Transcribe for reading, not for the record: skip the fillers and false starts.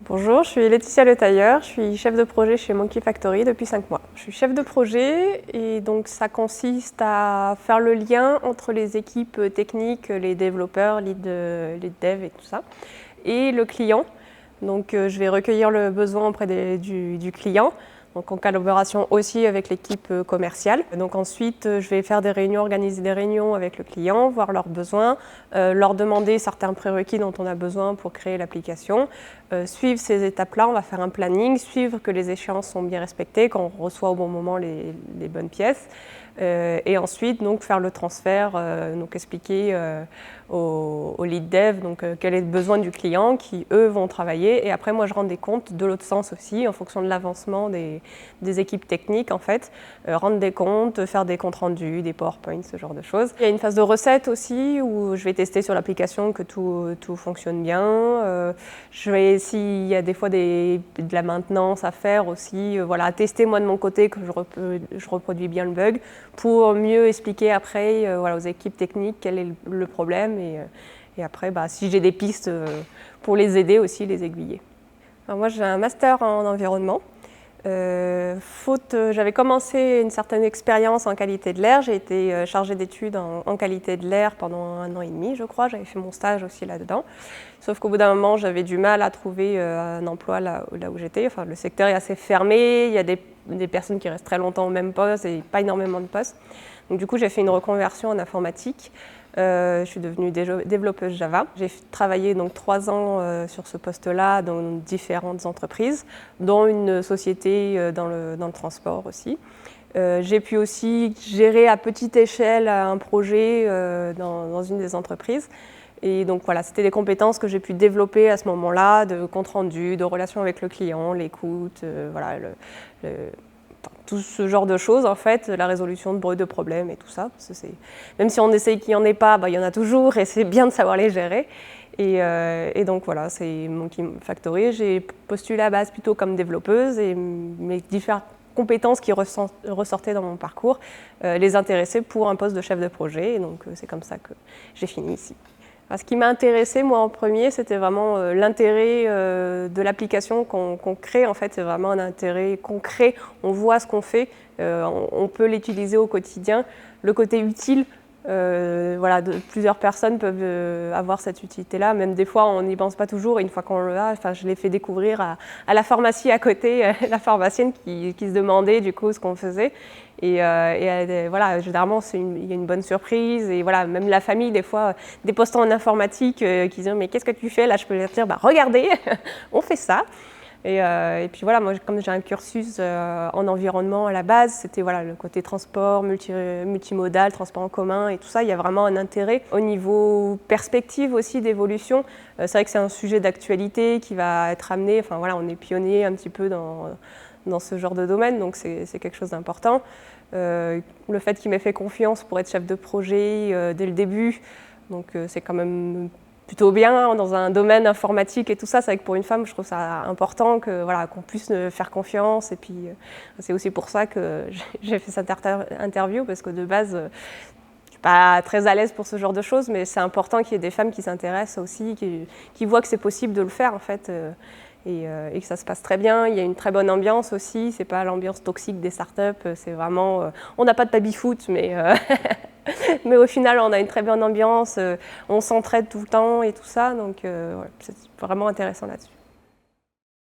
Bonjour, je suis Laetitia Le Tailleur, je suis chef de projet chez Monkey Factory depuis 5 mois. Je suis chef de projet et donc ça consiste à faire le lien entre les équipes techniques, les développeurs, lead dev et tout ça, et le client. Donc je vais recueillir le besoin auprès du client, donc en collaboration aussi avec l'équipe commerciale. Donc ensuite, je vais faire des réunions, organiser des réunions avec le client, voir leurs besoins, leur demander certains prérequis dont on a besoin pour créer l'application, suivre ces étapes-là, on va faire un planning, suivre que les échéances sont bien respectées, qu'on reçoit au bon moment les bonnes pièces. Et ensuite donc faire le transfert, donc expliquer au lead dev quel est le besoin du client qui eux vont travailler, et après moi je rends des comptes de l'autre sens aussi en fonction de l'avancement des équipes techniques en fait, rendre des comptes, faire des comptes rendus, des PowerPoint, ce genre de choses. Il y a une phase de recette aussi où je vais tester sur l'application que tout fonctionne bien. Je vais, s'il y a des fois de la maintenance à faire aussi, voilà, tester moi de mon côté que je reproduis bien le bug, pour mieux expliquer après voilà, aux équipes techniques quel est le problème, et après si j'ai des pistes pour les aider aussi, les aiguiller. Alors moi j'ai un master en environnement. J'avais commencé une certaine expérience en qualité de l'air, j'ai été chargée d'études en qualité de l'air pendant 1 an et demi je crois, j'avais fait mon stage aussi là-dedans. Sauf qu'au bout d'un moment j'avais du mal à trouver un emploi là où j'étais, enfin, le secteur est assez fermé, il y a des personnes qui restent très longtemps au même poste et pas énormément de postes. Donc du coup j'ai fait une reconversion en informatique. Je suis devenue développeuse Java. J'ai travaillé donc 3 ans sur ce poste-là dans différentes entreprises, dont une société dans le transport aussi. J'ai pu aussi gérer à petite échelle un projet dans une des entreprises. Et donc voilà, c'était des compétences que j'ai pu développer à ce moment-là, de compte rendu, de relation avec le client, l'écoute, voilà, tout ce genre de choses en fait, la résolution de problèmes et tout ça. Parce que même si on essaye qu'il n'y en ait pas, il y en a toujours et c'est bien de savoir les gérer. Et donc voilà, c'est Monkey Factory. J'ai postulé à la base plutôt comme développeuse, et mes différentes compétences qui ressortaient dans mon parcours les intéressaient pour un poste de chef de projet. Et donc c'est comme ça que j'ai fini ici. Alors, ce qui m'a intéressée moi en premier, c'était vraiment l'intérêt de l'application qu'on crée. En fait, c'est vraiment un intérêt concret. On voit ce qu'on fait, on peut l'utiliser au quotidien. Le côté utile, voilà, plusieurs personnes peuvent avoir cette utilité-là. Même des fois, on n'y pense pas toujours. Et une fois qu'on l'a, enfin, je l'ai fait découvrir à la pharmacie à côté, la pharmacienne qui se demandait du coup ce qu'on faisait. Et voilà, généralement, il y a une bonne surprise. Et voilà, même la famille, des fois, des postants en informatique qui disent « Mais qu'est-ce que tu fais ?» Là, je peux leur dire « Regardez, on fait ça !» Et puis voilà, moi, comme j'ai un cursus en environnement à la base, c'était voilà, le côté transport, multimodal, transport en commun et tout ça. Il y a vraiment un intérêt au niveau perspective aussi d'évolution. C'est vrai que c'est un sujet d'actualité qui va être amené. Enfin voilà, on est pionnier un petit peu dans ce genre de domaine, donc c'est quelque chose d'important. Le fait qu'il m'ait fait confiance pour être chef de projet dès le début, donc c'est quand même plutôt bien dans un domaine informatique et tout ça. C'est vrai que pour une femme, je trouve ça important voilà, qu'on puisse faire confiance. Et puis c'est aussi pour ça que j'ai fait cette interview, parce que de base, je ne suis pas très à l'aise pour ce genre de choses, mais c'est important qu'il y ait des femmes qui s'intéressent aussi, qui voient que c'est possible de le faire en fait. Et que ça se passe très bien. Il y a une très bonne ambiance aussi, c'est pas l'ambiance toxique des startups, c'est vraiment, on n'a pas de baby-foot, mais au final on a une très bonne ambiance, on s'entraide tout le temps et tout ça, donc ouais, c'est vraiment intéressant là-dessus.